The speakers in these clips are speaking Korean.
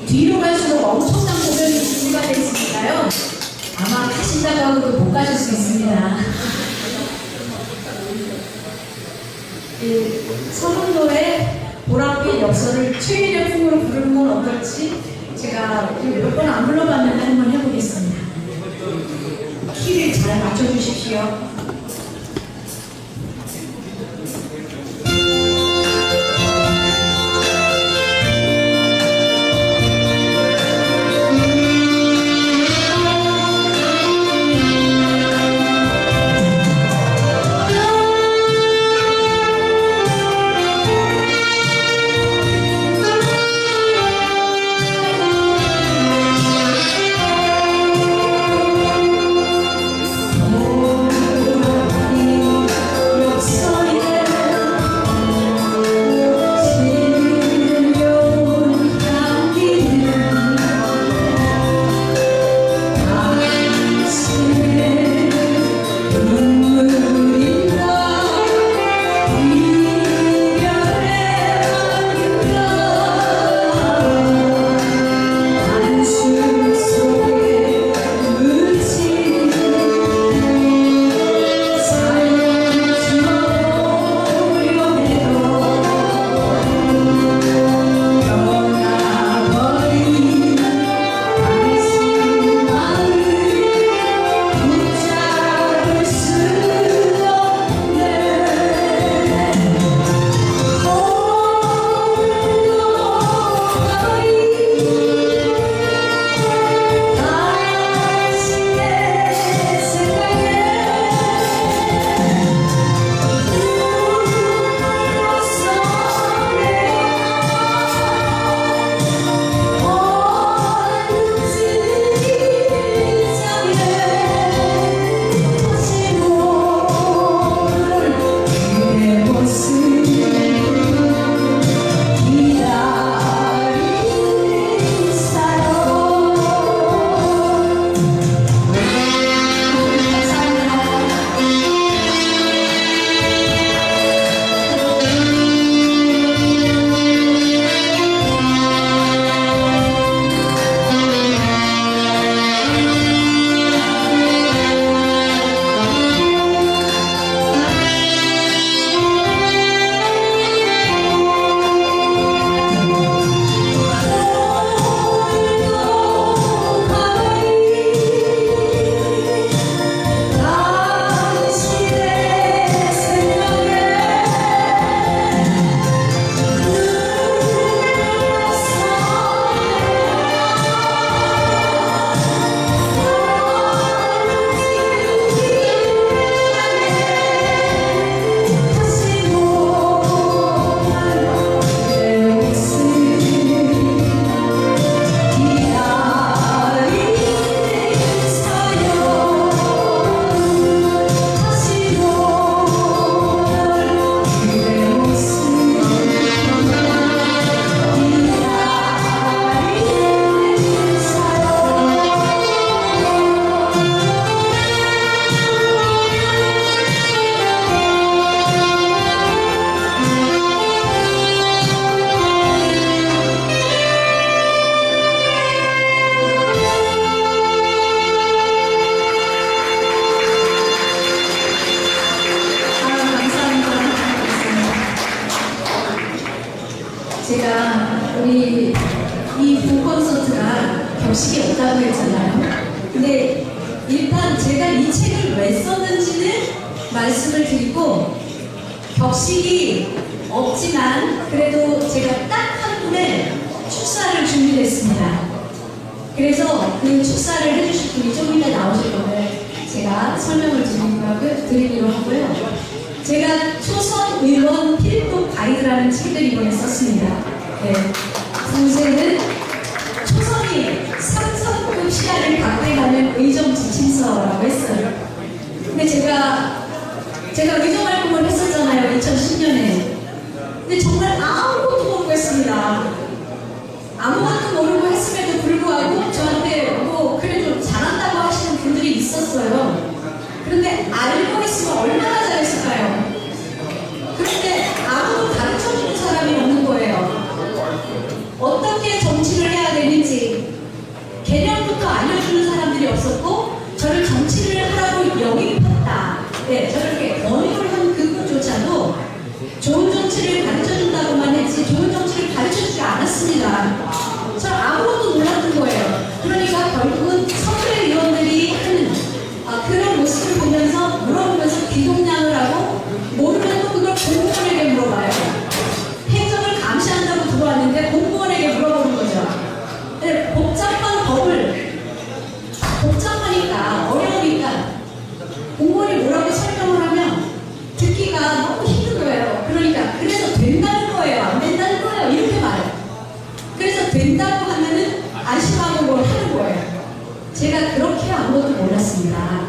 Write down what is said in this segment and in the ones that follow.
뒤로 갈수록 엄청난 공연이 준비가 되어 있으니까요. 아마 가신다고 하고도 못 가실 수 있습니다. 서문도의 보랏빛 역설을 최일역풍으로 부르는 건 어떨지 제가 몇 번 안 불러봤는데 한번 해보겠습니다. 키를 잘 맞춰주십시오. 제가 우리 이 본 콘서트가 격식이 없다고 했잖아요. 근데 일단 제가 이 책을 왜 썼는지는 말씀을 드리고, 격식이 없지만 그래도 제가 딱 한 분의 축사를 준비했습니다. 그래서 그 축사를 해주실 분이 좀 이따 나오실 거를 제가 설명을 드리기로 하고요. 제가 초선 의원 필독 가이드라는 책을 이번에 썼습니다. 네. 부제는 초선이 삼성급 시야를 각색하는 의정 지침서라고 했어요. 근데 제가 의정 활동을 했었잖아요, 2010년에. 근데 정말 아무것도 모르고 했습니다. 아무것도 모르고 했음에도 불구하고 저한테 뭐 그래도 잘한다고 하시는 분들이 있었어요. 그런데 알고 있으면 얼마나 잘했을까요? 그런데 아무도 가르쳐주는 사람이 없는 거예요. 네, 저렇게 권유를 한 그분조차도 좋은 정치를 가르쳐준다고만 했지 좋은 정치를 가르쳐주지 않았습니다. 저 아무것도 몰랐던 거예요. 그러니까 결국은 선대위원들이 하는 그런 모습을 보면서 물어보면서 귀동냥을 하고 모르면 또 그걸 공무원에게 물어봐요. 행정을 감시한다고 들어왔는데 공무원에게 물어보는 거죠. 네, 복잡한 법을 복잡하니까 어려우니까 공무원이 뭐라고 설명을 하면 듣기가 너무 힘든 거예요. 그러니까 그래서 된다는 거예요, 안 된다는 거예요, 이렇게 말해요. 그래서 된다고 하면은 안심하고 뭘 하는 거예요. 제가 그렇게 아무것도 몰랐습니다.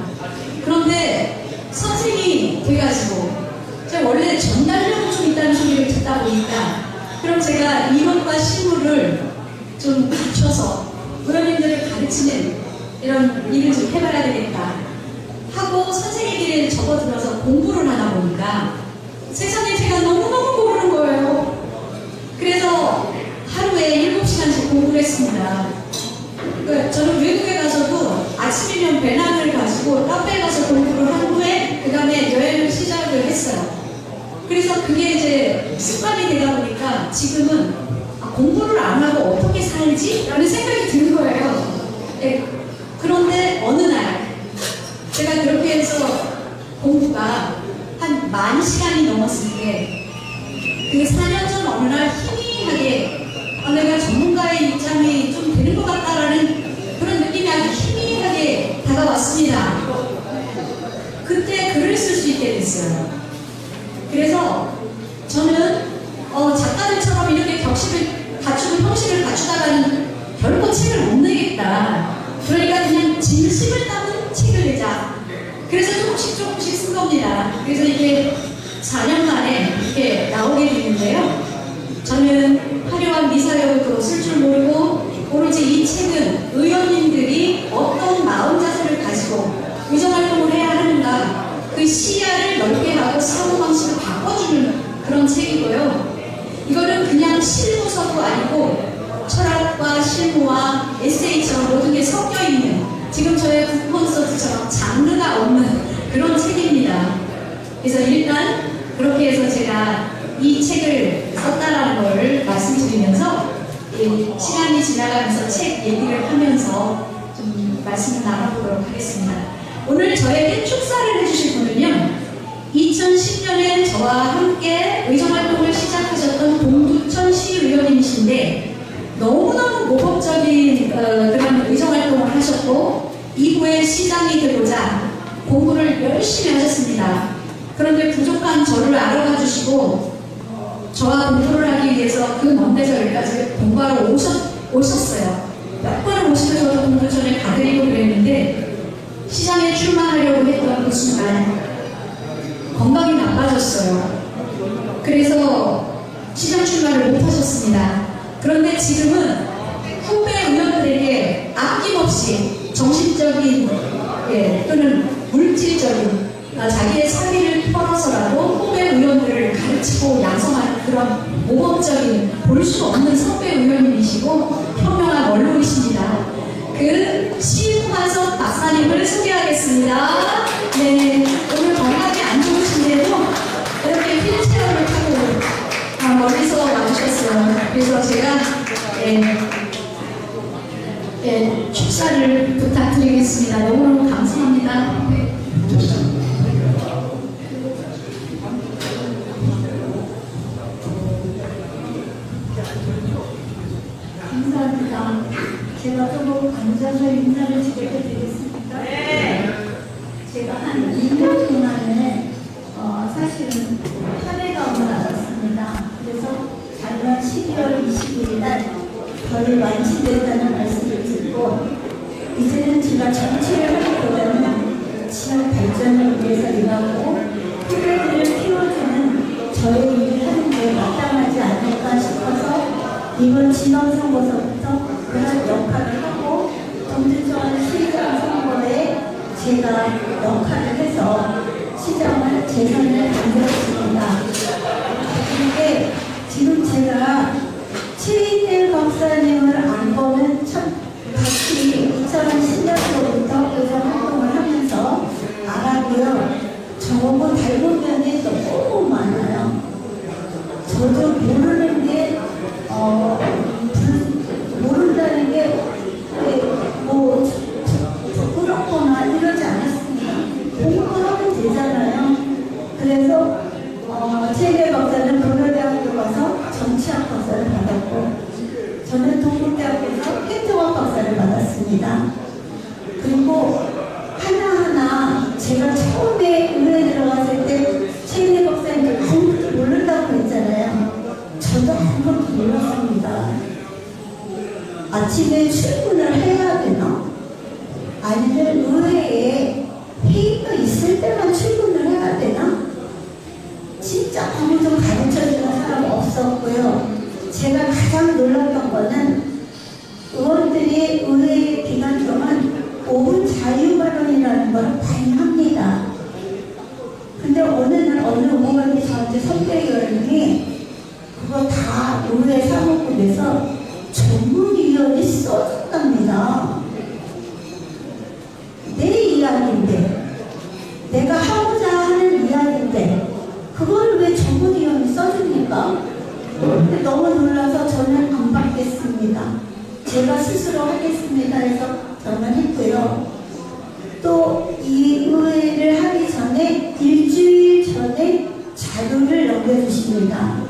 그런데 선생님이 돼가지고 제가 원래 전달력이 좀 있다는 소리를 듣다 보니까 그럼 제가 이론과 실무를 좀 갖춰서 의원님들을 가르치는 이런 일을 좀 해봐야 되겠다 하고 선생님 길에 접어들어서 공부를 하다 보니까 세상에 제가 너무너무 모르는 거예요. 그래서 하루에 7시간씩 공부를 했습니다. 저는 외국에 가서도 아침이면 배낭을 가지고 카페에 가서 공부를 한 후에 그 다음에 여행을 시작을 했어요. 그래서 그게 이제 습관이 되다 보니까 지금은 공부를 안 하고 어떻게 살지? 라는 생각이 드는 거예요. 네. 그런데 어느 날 제가 그렇게 해서 공부가 한 10,000시간이 넘었을 때 그 4년 전 어느 날 희미하게 내가 전문가의 입장이 좀 되는 것 같다라는 그런 느낌이 아주 희미하게 다가왔습니다. 그때 글을 쓸 수 있게 됐어요. 그래서 저는 작가들처럼 이렇게 격식을 갖추고 형식을 갖추다가는 결코 책을 못 내겠다. 그러니까 그냥 진심을 담은 책을 내자. 그래서 조금씩 쓴 겁니다. 그래서 이게 4년 만에 이렇게 나오게 됐는데요. 저는 화려한 미사여도 쓸 줄 모르고 오로지 이 책은 의원님들이 어떤 마음 자세를 가지고 의정활동을 해야 하는가 그 시야를 넓게 하고 사고방식을 바꿔주는 그런 책이고요. 이거는 그냥 실무서도 아니고 철학과 실무와 에세이처럼 모든 게 섞여있는 지금 저의 북콘서트처럼 장르가 없는 그런 책입니다. 그래서 일단 그렇게 해서 제가 이 책을 썼다라는 걸 말씀드리면서 시간이 지나가면서 책 얘기를 하면서 좀 말씀을 나눠보도록 하겠습니다. 오늘 저에게 축사를 해주실 분은요, 2010년에 저와 함께 의정활동을 시작하셨던 동두천 시의원님이신데 너무너무 모범적인 그런 의정활동을 하셨고 이후에 시장이 되고자 공부를 열심히 하셨습니다. 그런데 부족한 저를 알아봐 주시고 저와 공부를 하기 위해서 그 먼 데서 여기까지 공부하러 오셨어요. 몇 번을 오시고 저도 동두천에 가드리고 그랬는데 시장에 출마하려고 했던 그 순간 건강이 나빠졌어요. 그래서 시장 출마를 못하셨습니다. 그런데 지금은 후배 의원들에게 아낌없이 정신적인 또는 물질적인 자기의 사비를 털어서라도 후배 의원들을 가르치고 양성하는 그런 모범적인 볼 수 없는 선배 의원님이시고 현명한 원로이십니다. 그 신화석 박사님을 소개하겠습니다. 네, 오늘 건강이 안 좋으신데도 이렇게 휠체어를 타고 멀리서 와주셨어요. 그래서 제가 축사를 부탁드리겠습니다. 너무너무 감사합니다. 감사합니다. 제가 조금 앉아서 인사를 드려도 되겠습니까? 네. 제가 한 2년 동안에 사실은 화내가 오늘 알았습니다. 그래서 작년 12월 22일 날 벌이 완치됐다는 말씀을 듣고 이제는 제가 정치를 하기보다는 지역 발전을 위해서 일하고 후배들을 키워주는 저의 일을 하는 게 마땅하지 않을까 싶어서 이번 지방선거서부터 그런 역할을 하고 동두천 시장 선거에 제가 역할을 해서 시장을 재선을 만들었습니다. 그런데 지금 제가 최인일 박사님을 안 보는 같이 2010년도부터 의정 활동을 하면서 알았고요. 박사를 받았고, 저는 동국대학교에서 행정학 박사를 받았습니다. 그리고 하나하나 제가 처음에 의뢰 들어갔을 때 최인혜 박사님들 아무것도 모른다고 했잖아요. 저도 아무것도 몰랐습니다. 아침에 출근을 해야 되나? 아니면 의회에 회의가 있을 때만 출근을 해야 되나? 진짜 아무도 가르쳐주는 사람 없었고요. 제가 가장 놀랐던 거는 의원들이 의회 기간 동안 5분 자유발언이라는 걸 많이 합니다. 근데 어느 날 어느 의원이 저한테 선대위원님이 그거 다 의회 사무국에서 전문위원이 써준답니다. 내 이야기인데, 내가 하고자 하는 이야기인데 그걸 왜 전문위원이 써줍니까? 근데 너무 놀라서 저는 안 받겠습니다. 제가 스스로 하겠습니다 해서 저는 했고요. 또 이 의회를 하기 전에 일주일 전에 자료를 넘겨주십니다.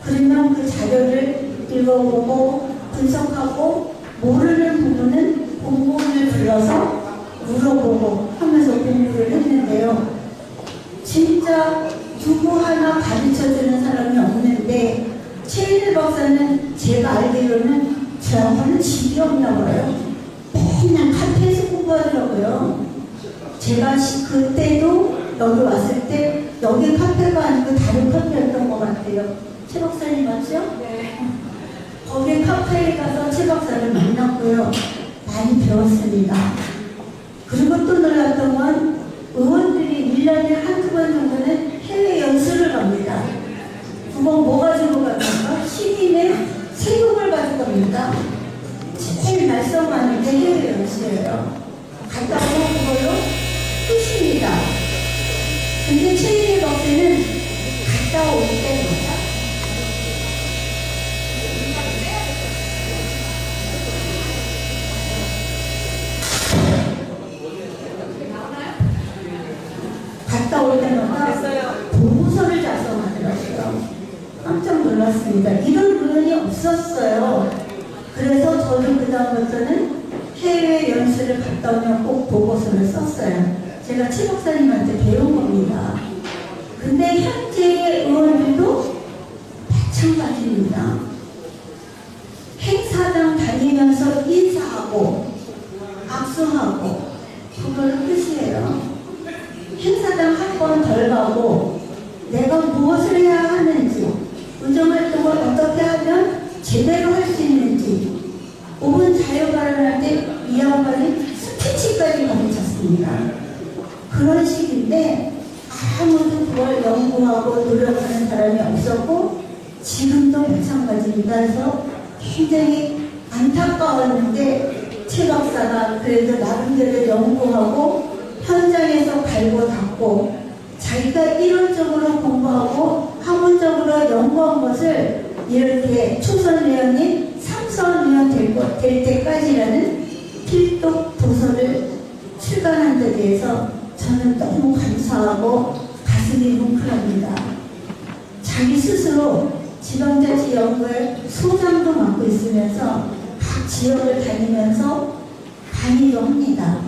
그러면 그 자료를 읽어보고 분석하고 모르는 부분은 공무원을 불러서 물어보고 하면서 공부를 했는데요. 진짜 누구 하나 가르쳐주는 사람이 없는데 최인혜 박사는 제가 알기로는 저하고는 집이 없나 봐요. 맨날 카페에서 공부하더라고요. 제가 그때도 여기 왔을 때 여기 카페가 아니고 다른 카페였던 것 같아요. 최 박사님 맞죠? 네. 거기 카페에 가서 최 박사를 만났고요. 많이 배웠습니다. 그리고 또 놀랐던 건 의원들이 1년에 한두 번 정도는 해외 연수를 갑니다. 그건 뭐 가지고 갑니까? 시민의 세금을 가지고 갑니다. 제일 말썽하는 게 해외 연수예요. 갔다 오면 그걸로 끝입니다. 근데 최인혜 박사는 갔다 올 때마다 보고서를 작성하더라고요. 깜짝 놀랐습니다. 이런 의원이 없었어요. 그래서 저도 그 다음부터는 해외 연수를 갔다 오면 꼭 보고서를 썼어요. 제가 최 박사님한테 배운 겁니다. 근데 현재 의원들도 마찬가지입니다. 행사장 다니면서 인사하고 악수하고 그걸로 끝이에요. 행사장 한 번 덜 가고 내가 무엇을 해야 하는지, 의정활동을 어떻게 하면 제대로 할 수 있는지, 5분 자유발언할 때 이 양반이 스피치까지 가르쳤습니다. 그런 식인데 아무도 그걸 연구하고 노력하는 사람이 없었고 지금도 마찬가지입니다. 그래서 굉장히 안타까웠는데 최 박사가 그래도 나름대로 연구하고 현장에서 갈고 닦고 자기가 이론적으로 공부하고 학문적으로 연구한 것을 이렇게 초선 의원이 삼선 의원 될 때까지라는 필독 도서를 출간한 데 대해서 저는 너무 감사하고 가슴이 뭉클합니다. 자기 스스로 지방자치연구회 소장도 맡고 있으면서 각 지역을 다니면서 강의도 합니다.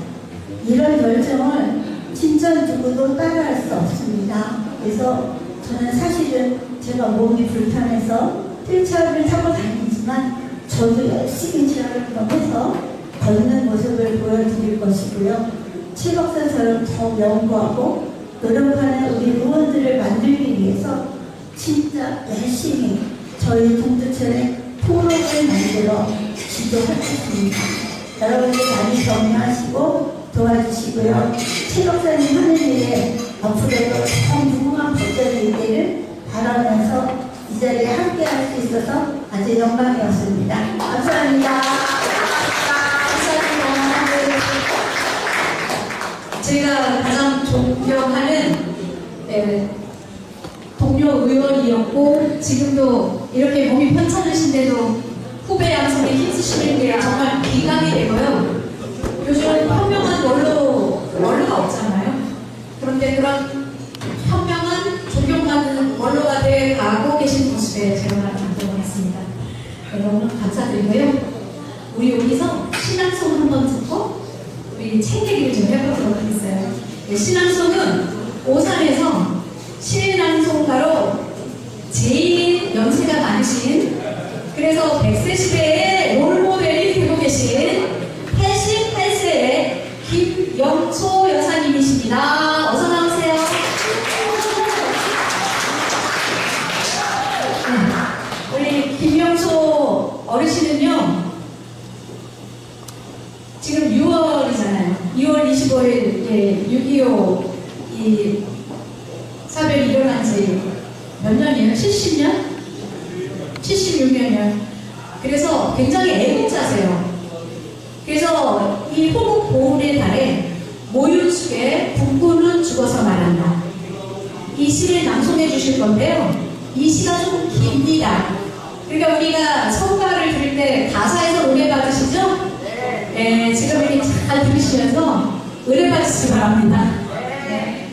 이런 열정을 진짜 누구도 따라할 수 없습니다. 그래서 저는 사실은 제가 몸이 불편해서 휠체어를 타고 다니지만 저도 열심히 지하를 해서 걷는 모습을 보여드릴 것이고요. 최 박사처럼 더 연구하고 노력하는 우리 의원들을 만들기 위해서 진짜 열심히 저희 동두천의 포럼을 만들어 지도하겠습니다. 여러분들 많이 격려하시고 도와주시고요. 최 박사님 하는 일에 앞으로도 더 무궁한 발전이 있기를 바라면서 이 자리에 함께 할 수 있어서 아주 영광이었습니다. 감사합니다. 제가 가장 존경하는 동료 의원이었고 지금도 이렇게 몸이 편찮으신데도 후배 양성에 힘쓰시는 게 정말 기감이 되고요. 요즘 현명한 원로가 없잖아요. 그런데 그런 현명한 존경받는 원로가 돼 가고 계신 모습에 제가 감동을 했습니다. 너무 감사드리고요. 우리 여기서 신앙송 한번 듣고 우리 책 얘기를 좀 해보도록 하겠어요. 네, 신앙송은 오산에서 신앙송가로 제일 연세가 많으신, 그래서 100세 시대의 롤모델이 되고 계신 88세의 김영초 여사님이십니다. 어서 나오세요. 네, 우리 김영초 어르신은요, 지금 6월이잖아요. 6월 25일 6.25 이 사별이 일어난 지 몇 년이에요? 70년? 76년이요. 그래서 굉장히 애국자세요. 그래서 이 호국 보훈의 달에 모유축에 북부는 죽어서 말한다. 이 시를 낭송해 주실 건데요. 이 시가 좀 깁니다. 그러니까 우리가 성가를 들을 때 가사에서 은혜 받으시죠? 네, 지금 이렇게 잘 들으시면서 은혜 받으시기 바랍니다. 네.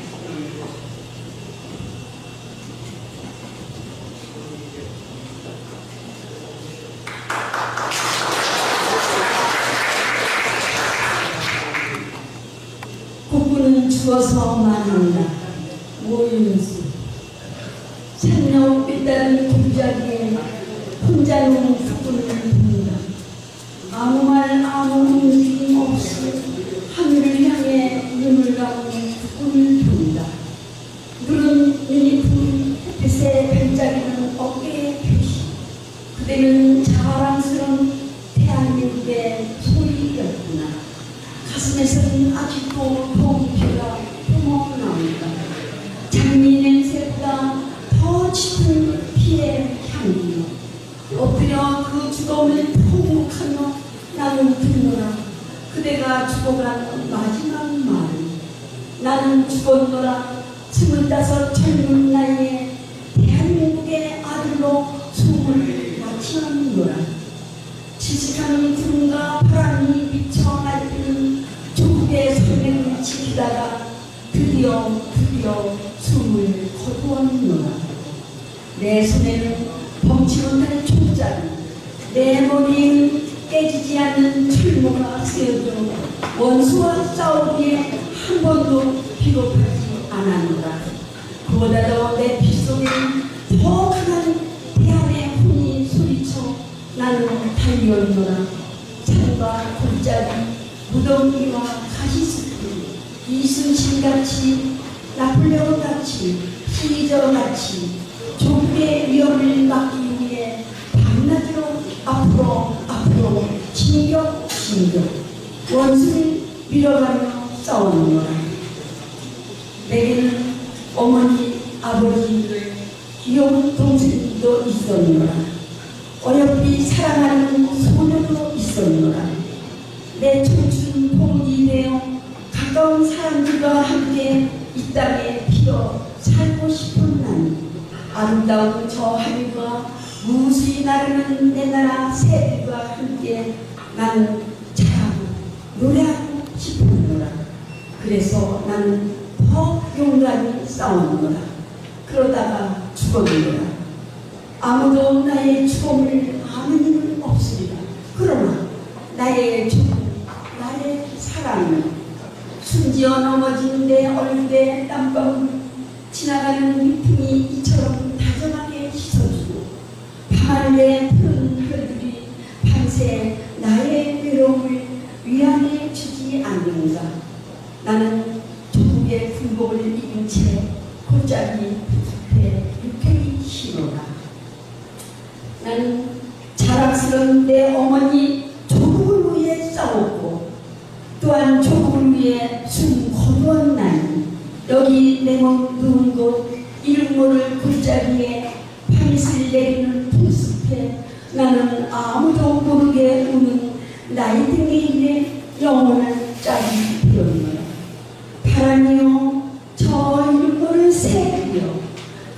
국부는 죽어서 말한다. 모유수 산녀 삐따른 굴자리에 혼자 놓은 국부를 봅니다. 아무 말 아무 움직임 없이 하늘을 향해 눈을 감고 국부를 본다. 누른 유니폼 햇빛에 반짝이는 어깨의 표시. 그대는 자랑스러운 대한민국의 소리였구나. 가슴에서는 아직도 동피가 뿜어나온다. 장미 냄새보다 더 짙은 피의 향기. 엎드려 그 죽음을 포국하며 나는 듣노라. 그대가 죽어간 마지막 말. 나는 죽었노라. 25 젊은 나이에 대한민국의 아들로 숨을 마치었노라. 지식한 구름과 바람이 비쳐 날리는 조국의 선명을 지키다가 드디어 숨을 거두었노라. 내 손에는 범치 못할 총자루, 내 머리에는 깨지지 않는 철모가 쓰여져 원수와 싸우기에 한 번도 비겁하지 않았노라. 그보다도 내 빗속에는 더 강한 대한의 혼이 소리쳐 나는 달려오노라. 산과 골짜기, 무더기와 가시숲이 이순신같이 나폴레옹같이 히저같이 조국의 위험을 막기 위해 밤낮으로 앞으로 진격 원수를 밀어가며 싸우노라. 내게는 어머니, 아버지, 귀여운 동생도 있었노라. 어여삐 사랑하는 소녀도 있었노라. 내 청춘 봄이 되어 가까운 사람들과 함께 이 땅에 피어 살고 싶은 난, 아름다운 저 하늘과 무수히 나르는 내 나라 새들과 함께 나는 자라고 노래하고 싶었노라. 그래서 나는 더 용감히 싸웠노라. 그러다가 죽었노라. 아무도 나의 죽음을 아는 이는 없으리라. 그러나 나의 죽음, 나의 사랑은 숨지어 넘어진 내 얼굴에 땀방울, 지나가는 위풍이 이처럼 다정하게 씻어주고 밤하늘에 푸른 별들이 밤새 나의 외로움을 위안해 주지 않는가. 나는 조국의 굴복을 이긴 채 골짜기 숲에 육회히 쉬노라. 나는 자랑스러운 내 어머니 조국을 위해 싸웠고 또한 조국을 위해 숨 거두었나니 여기 내 몸 누운 곳 이름 모를 골짜기에 밤이슬 내리는 풍숲에 나는 아무도 모르게 우는 나이 등에 일에 영원한 짝이 되었노라. 바람이여 저 이름 모를 새들이여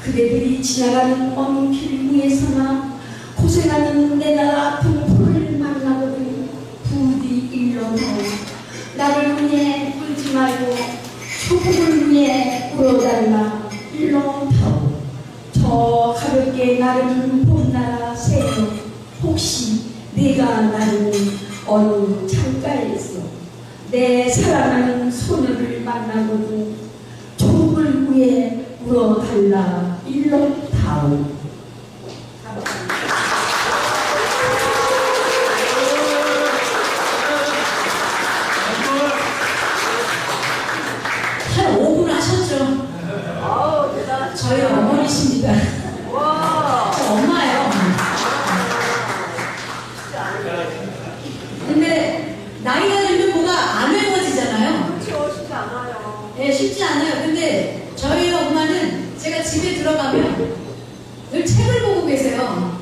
그대들이 지나가는 어느 길 위에서나 고생하는 내 나라 동포를 만나거든 부디 일러서 나를 위해 울지 말고 조국을 위해 울어달라. 일러 타오 저 가볍게 나르는 봄나라 새요 혹시 내가 나는 어느 창가에서 내 사랑하는 소녀를 만나거든 조국을 위해 울어달라 일러다오. 한 5분 하셨죠? 저희 어머니십니다. 저 엄마예요, 엄마. 근데 나이가 들면 뭐가 안 외워지잖아요. 쉽지 않아요. 네, 쉽지 않아요. 근데 저희 엄마는 제가 집에 들어가면 늘 책을 보고 계세요.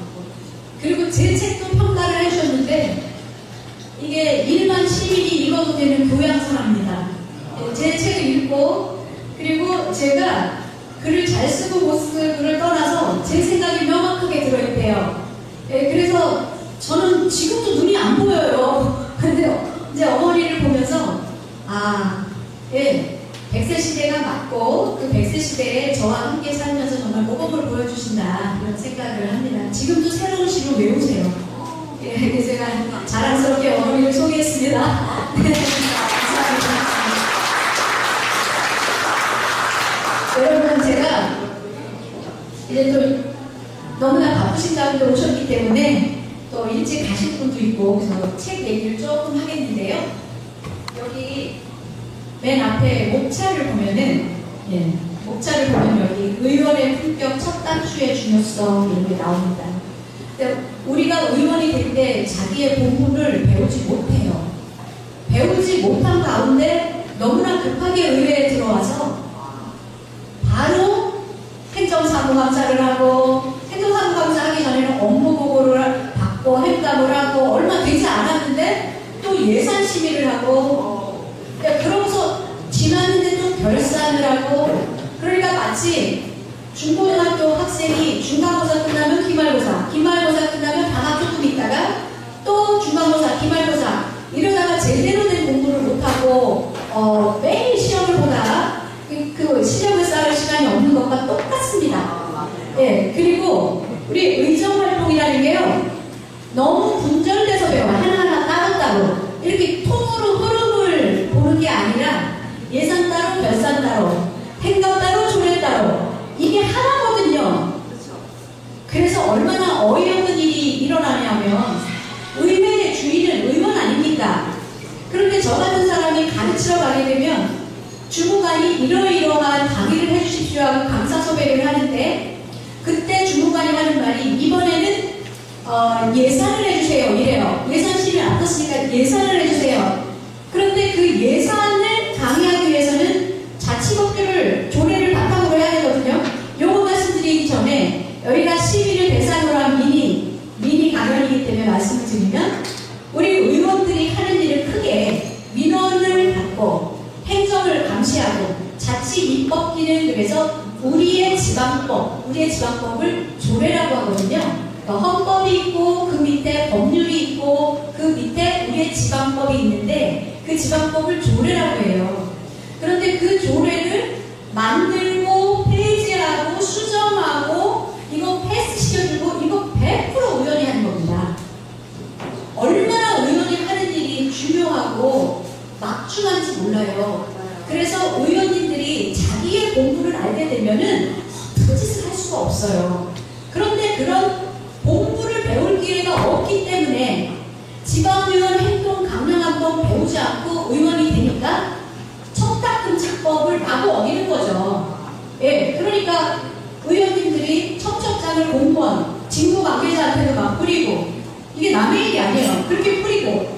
그리고 제 책도 평가를 해주셨는데 이게 일반 시민이 읽어도 되는 교양서랍니다. 네, 제 책을 읽고 그리고 제가 글을 잘 쓰고 못 쓰고를 떠나서 제 생각이 명확하게 들어있대요. 네, 그래서 저는 지금도 눈이 안 보여요. 근데 이제 어머니를 보면서 예, 100세 시대가 맞고 그 100세 시대에 저와 함께 살면서 정말 모범을 보여주신다 이런 생각을 합니다. 지금도 새로운 시를 외우세요. 예, 제가 자랑스럽게 어머니를 소개했습니다. 네, 감사합니다. 여러분 제가 이제 또 너무나 바쁘신 가운데 오셨기 때문에 또 일찍 가실 분도 있고 그래서 책 얘기를 조금 하겠는데요. 여기 맨 앞에 목차를 보면은 목차를 보면 여기 의원의 품격 첫 단추의 중요성 이런 게 나옵니다. 근데 우리가 의원이 될 때 자기의 본분을 배우지 못해요. 배우지 못한 가운데 너무나 급하게 의회에 들어와서 바로 행정사무감사를 하고 행정사무감사 하기 전에는 업무보고를 받고 행감을 하고 얼마 되지 않았는데 또 예산 심의를 하고 그러고서 지났는데 또 결산을 하고 그러니까 마치 중고등학교 학생이 중간고사 끝나면 기말고사 끝나면 방학 조금 있다가 또 중간고사 기말고사 이러다가 제대로 된 공부를 못하고 매일 시험을 보다가 그 시력을 쌓을 시간이 없는 것과 똑같습니다. 예, 그리고 우리 의정활동이라는 게요 너무 분절돼서 배워요. 하나하나 따로따로 이렇게 통으로 흐름을 보는 게 아니라 예산 따로 결산 따로 행감 따로 조례 따로 이게 하나거든요. 그래서 얼마나 어이없는 일이 일어나냐면 의회의 주인은 의원 아닙니까? 그런데 저 같은 사람이 가르치러 가게 되면 주무관이 이러이러한 강의를 해주십시오 하고 강사 섭외를 하는데 그때 주무관이 하는 말이 이번에는 예산을 해주세요 이래요. 예산 심의 안 떴으니까 예산을 해주세요. 그런데 그 예산을 강의하기 위해서는 자치법규를 조례를 바탕으로 해야 되거든요. 요거 말씀드리기 전에 여기가 시민을 대상으로 한 미니 강연이기 때문에 말씀을 드리면 우리 의원들이 하는 일을 크게 민원을 받고 행정을 감시하고 자치 입법 기능들에서 우리의 지방법을 조례라고 하거든요. 헌법이 있고 그 밑에 법률이 있고 그 밑에 우리의 지방법이 있는데 그 지방법을 조례라고 해요. 그런데 그 조례를 만들고 폐지하고 수정하고 이거 패스시켜주고 이거 100% 의원이 하는 겁니다. 얼마나 의원이 하는 일이 중요하고 막중한지 몰라요. 그래서 의원님들이 자기의 공부를 알게 되면은 그 짓을 할 수가 없어요. 그런데 그런 공부를 배울 기회가 없기 때문에 지방의원 행동 강령한번 배우지 않고 의원이 되니까 청탁금지법을 마구 어기는 거죠. 예, 그러니까 의원님들이 청첩장을 공무원, 직무 관계자한테도 막 뿌리고 이게 남의 일이 아니에요. 그렇게 뿌리고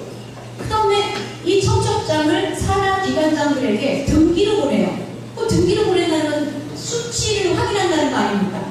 그 다음에 이 청첩장을 산하 기관장들에게 등기로 보내요. 그 등기로 보낸다는 수치를 확인한다는 거 아닙니까?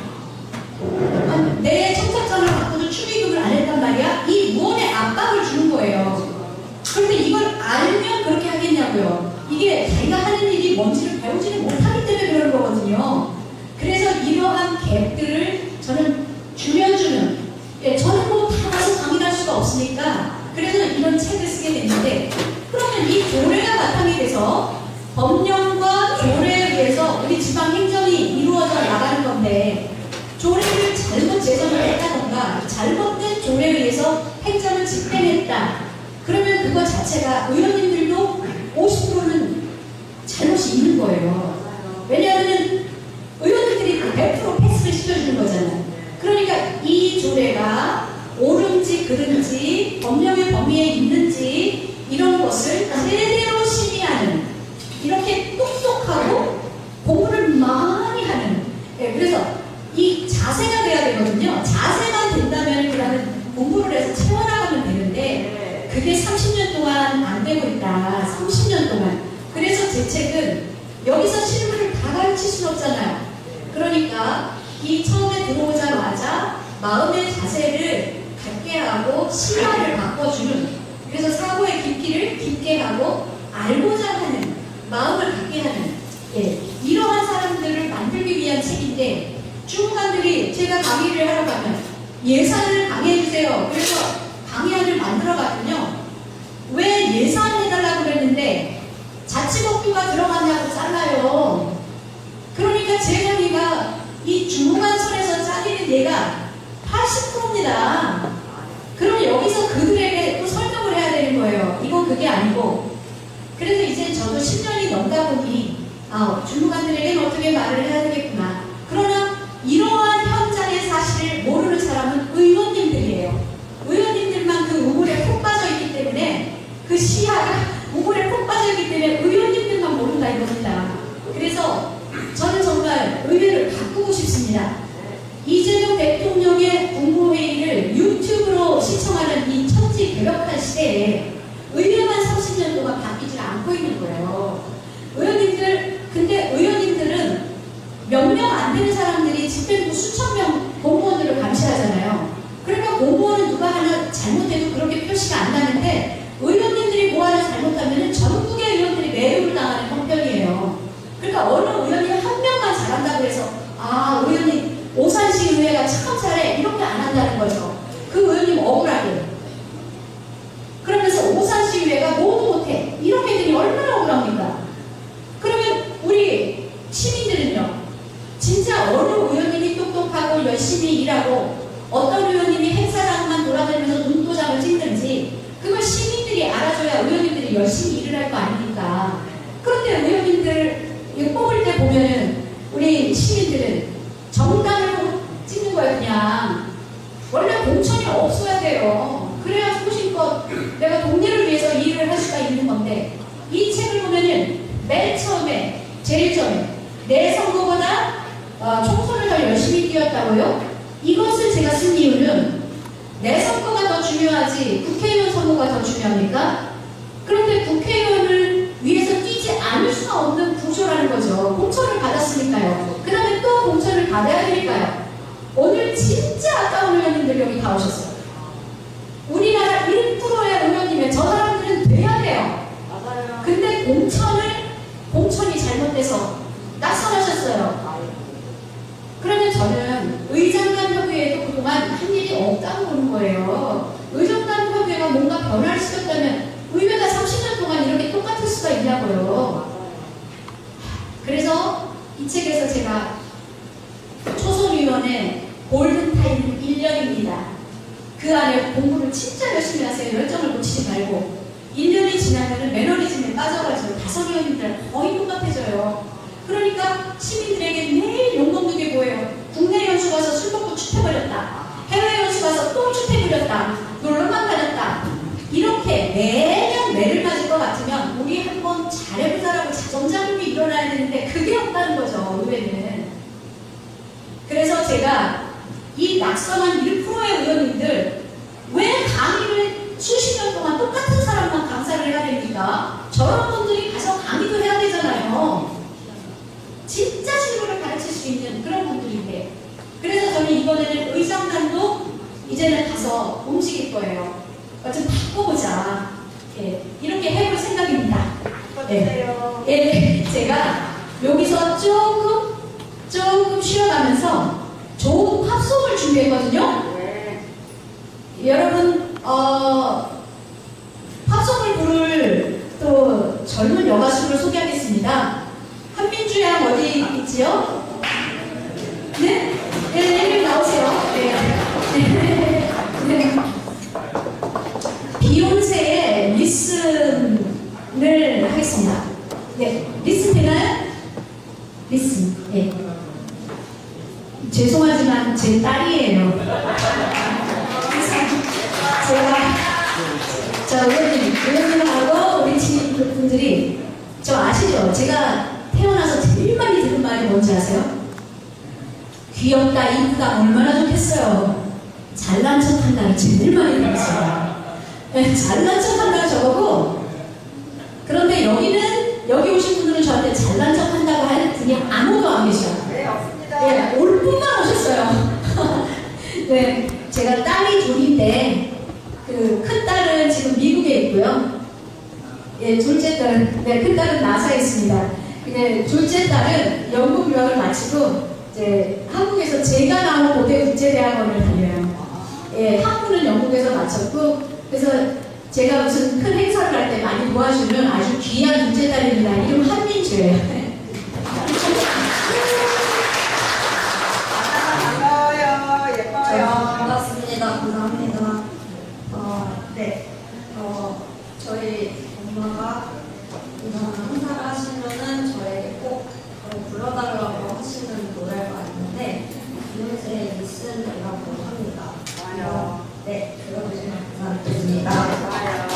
내 청첩장을 갖고도 축의금을 안 했단 말이야? 이 무언의 압박을 주는 거예요. 그런데 이걸 알면 그렇게 하겠냐고요. 이게 자기가 하는 일이 뭔지를 배우지를 못하기 때문에 그러는 거거든요. 그래서 이러한 갭들을 저는 주면 저는 뭐 다 가서 강의를 할 수가 없으니까 그래서 이런 책을 쓰게 됐는데 그러면 이 조례가 바탕이 돼서 법령과 조례에 의해서 우리 지방 행정이 이루어져 나가는 건데 조례를 잘못 제정을 했다던가 잘못된 조례에 의해서 행정을 집행했다. 그러면 그거 자체가 의원님들도 50%는 잘못이 있는 거예요. 왜냐하면 의원님들이 100% 패스를 시켜주는 거잖아요. 그러니까 이 조례가 옳은지 그른지 법령의 범위에 있는지 이런 것을 제대로 심의하는, 이렇게 똑똑하고 공부를 많이 하는, 그래서 이 자세가 돼야 되거든요. 자세가 된다면 그 다음에 공부를 해서 채워나가면 되는데 그게 30년 동안 안 되고 있다. 30년 동안. 그래서 제 책은 여기서 실무를 다 가르칠 수는 없잖아요. 그러니까 이 처음에 들어오자마자 마음의 자세를 갖게 하고 시야를 바꿔주는, 그래서 사고의 깊이를 깊게 하고 알고자 하는 마음을 갖게 하는, 이러한 사람들을 만들기 위한 책인데, 주무관들이 제가 강의를 하러 가면 예산을 강의해주세요. 그래서 강의안을 만들어 봤더니 왜 예산 해달라고 그랬는데 자치법규가 들어갔냐고 잘라요. 그러니까 제 강의가 이 주무관선에서 잘리는 예가 80%입니다. 그럼 여기서 그들에게 또 설명을 해야 되는 거예요. 이건 그게 아니고. 그래서 이제 저도 10년이 넘다 보니 주무관들에게는 어떻게 말을 해야 되겠구나. 그러나 이러한 현장의 사실을 모르는 사람은 의원님들이에요. 의원님들만 그 우물에 푹 빠져있기 때문에, 그 시야가 우물에 푹 빠져있기 때문에 의원님들만 모른다 이겁니다. 그래서 저는 정말 의회를 바꾸고 싶습니다. 이재명 대통령의 국무회의를 유튜브로 시청하는 이 천지개벽한 시대에 의회만 30년 동안 바뀌지 않고 있는 거예요. 의원님들, 근데 의원님들은 명령 안 되는 사람들이 집행부 수천 명 공무원들을 감시하잖아요. 그러니까 공무원은 누가 하나 잘못해도 그렇게 표시가 안 나는데 의원님들이 뭐 하나 잘못하면 전국의 의원들이 매혹을 당하는 형편이에요. 그러니까 어느 의원이 한 명만 잘한다고 해서 의원님 오산시 의회가 참 잘해 이렇게 안 한다는 거죠. 그 의원님 억울하게. 그러면서 오산시 의회가 모두 못해 이렇게 되니 얼마나 억울합니까? 그러면 우리 시민들은요, 진짜 어느 의원님이 똑똑하고 열심히 일하고 어떤 의원님이 행사장만 돌아다니면서 눈도장을 찍는지 그걸 시민들이 알아줘야 의원님들이 열심히 일을 할 거 아닙니까? 그런데 의원님들 뽑을 때 보면은 우리 시민들은 정당을 찍는 거예요. 그냥 원래 공천이 없어야 돼요. 그래야 소신껏 내가 동네를 위해서 일을 할 수가 있는 건데, 이 책을 보면은 맨 처음에 제일 처음에 내 선거보다 총선을 더 열심히 뛰었다고요? 이것을 제가 쓴 이유는 내 선거가 더 중요하지 국회의원 선거가 더 중요합니까? 그런데 국회의원을 위해서 뛰지 않을 수가 없는 구조라는 거죠. 공천을 받았으니까요. 그 다음에 또 공천을 받아야 되니까요. 오늘 진짜 아까운 의원님들 여기 다 오셨어요. 우리나라 1%의 의원님의 저 사람들은 돼야 돼요. 맞아요. 근데 공천이 잘못돼서 낙선하셨어요. 그러면 저는 의장단 협의회에도 그동안 한 일이 없다고 보는 거예요. 의장단 협의회가 뭔가 변화를 시켰다면 의회가 30년 동안 이렇게 똑같을 수가 있냐고요. 그래서 이 책에서 제가 초선위원회 골든타임은 1년입니다. 그 안에 공부를 진짜 열심히 하세요. 열정을 놓치지 말고. 1년이 지나면 매너리즘에 빠져가지고 다선의원님들 거의 똑같아져요. 그러니까 시민들에게 매일 욕먹는 게 뭐예요? 국내 연수 가서 술 먹고 추태버렸다. 해외 연수 가서 또 추태버렸다. 놀러만 다녔다. 이렇게 매년 매를 맞을 것 같으면 우리 한번 잘해보자라고 자정자금이 일어나야 되는데 그게 없다는 거죠. 의회는. 그래서 제가 이 낙선한 1%의 의원님들 왜 강의를 수십 년 동안 똑같은 사람만 강사를 해야 됩니까? 저런 분들이 가서 강의도 해야 되잖아요. 진짜 실무를 가르칠 수 있는 그런 분들인데, 그래서 저는 이번에는 의장단도 이제는 가서 움직일 거예요. 좀 바꿔보자. 이렇게 해볼 생각입니다. 제가 여기서 조금 쉬어가면서 좋은 팝송을 준비했거든요. 여러분 팝송을 부를 또 젊은 여가수를 소개하겠습니다. 한민주 양 어디 있지요? 네? 네, 나오세요. 네. 비욘세의 리슨을 하겠습니다. 네, 리슨 되나요? 리슨. 네. 죄송하지만 제 딸이에요. 자, 의원님하고 우리 친구분들이 저 아시죠? 제가 태어나서 제일 많이 들은 말이 뭔지 아세요? 귀엽다, 이쁘다, 얼마나 좋겠어요. 잘난 척 한다를 제일 많이 들었어요. 네, 잘난 척 한다가 저거고, 그런데 여기 오신 분들은 저한테 잘난 척 한다고 할 분이 아무도 안 계셔요. 네, 없습니다. 네, 올 분만 오셨어요. 네, 제가 딸이 둘인데, 그 큰 딸은 지금 미국에 있고요. 예, 둘째 딸은, 네, 큰 딸은 나사에 있습니다. 근데 둘째 딸은 영국 유학을 마치고, 이제 한국에서 제가 나온 고대 국제대학원을 다녀요. 예, 학부는 영국에서 마쳤고, 그래서 제가 무슨 큰 행사를 할 때 많이 도와주는 아주 귀한 둘째 딸입니다. 이름 한민주예요. 반가워요. 예뻐요. 반갑습니다. 감사합니다. 네. 저희 엄마가 이런 행사를 하시면은 저에게 꼭 불러달라고 하시는 노래가 있는데, 비욘세의 리슨이라고 합니다. 좋아요. 네, 들어주시면 감사드립니다. 좋아요.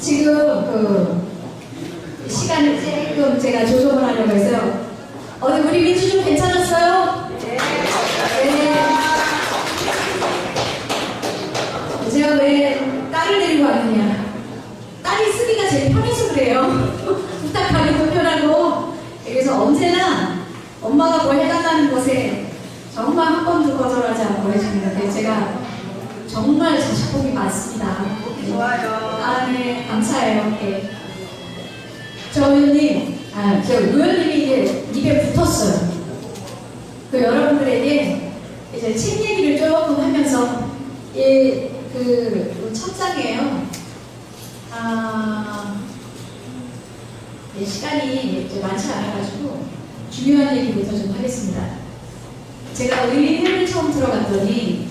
지금 시간을 조금 제가 조정을 하려고 해서요. 우리 민주 좀 괜찮았어요? 네. 네. 제가 왜 딸을 데리고 왔느냐? 딸이 쓰기가 제일 편해서 그래요. 부탁하기도 편하고. 그래서 언제나 엄마가 뭘 해달라는 것에 정말 한 번도 거절하지 않고 해줍니다. 그래서 제가 정말 자식복이 많습니다. 좋아요. 네, 감사해요. 네. 저 의원님, 저 의원님이 이제 입에 붙었어요. 여러분들에게 이제 책 얘기를 조금 하면서, 첫 장이에요. 시간이 이제 많지 않아가지고 중요한 얘기부터 좀 하겠습니다. 제가 의회를 처음 들어갔더니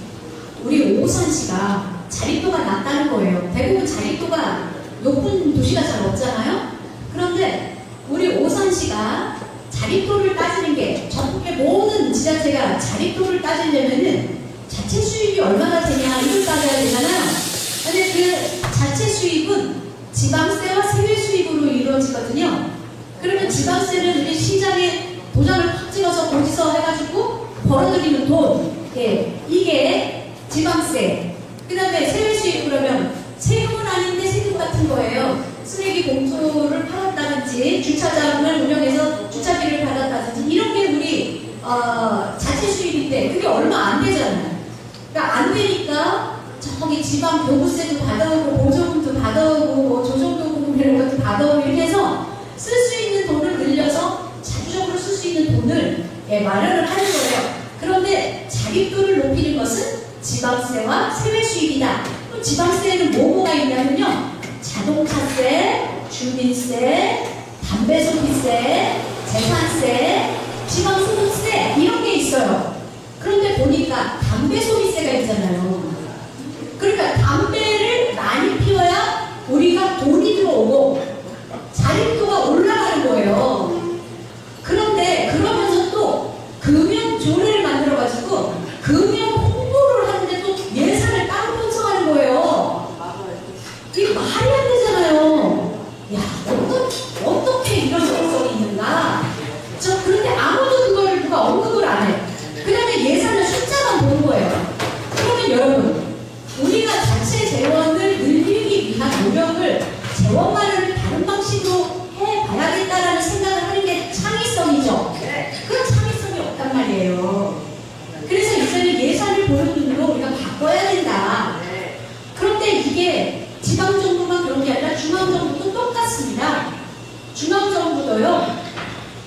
우리 오산시가 자립도가 낮다는 거예요. 대부분 자립도가 높은 도시가 잘 없잖아요. 그런데 우리 오산시가 자립도를 따지는 게 전국의 모든 지자체가 자립도를 따지려면은 자체 수입이 얼마나 되냐 이걸 따져야 되잖아요. 근데 그 자체 수입은 지방세와 세외 수입으로 이루어지거든요. 그러면 지방세는 우리 시장에 도장을 팍 찍어서 고지서 해가지고 벌어들이는 돈, 이게 지방세. 그 다음에 세외 수입 그러면 세금은 아닌데 세금 같은 거예요. 쓰레기 봉투를 팔았다든지 주차장을 운영해서 주차비를 받았다든지 이런 게 우리 자체 수입인데 그게 얼마 안 되잖아요. 그러니까 안 되니까 저기 지방 교부세도 받아오고 보조금도 받아오고 뭐 조정도금 이런 것도 받아오고 이렇게 해서 쓸 수 있는 돈을 늘려서 자주적으로 쓸 수 있는 돈을 마련을 하는 거예요. 그런데 자립도를 높이는 것은 지방세와 세외 수입이다. 그럼 지방세에는 뭐가 있냐면요. 자동차세, 주민세, 담배소비세, 재산세, 지방소득세 이런 게 있어요. 그런데 보니까 담배소비세가 있잖아요. 그러니까 담배를 많이 피워야 우리가 돈이 들어오고 자립도가 올라가는 거예요. 그런데 그러면서 또 금연 조례를 만들어가지고 금연 홍보를 하는데 또 예산을 따로 편성하는 거예요. 이게 말이 안 되잖아요. 야, 어떻게 이런 정성이 있는가? 그런데 아무도 그걸 누가 언급을 안 해. 그 다음에 예산을 숫자만 보는 거예요. 그러면 여러분, 우리가 자체 재원을 늘리기 위한 노력을 재원 마련을 다른 방식으로 해봐야겠다라는 생각을 하는 게 창의성이죠. 그런 창의성이 없단 말이에요. 그래서 이제는 예산을 보는 눈으로 우리가 바꿔야 된다. 그런데 이게 지방정부만 그런 게 아니라 중앙정부도 똑같습니다. 중앙정부도요,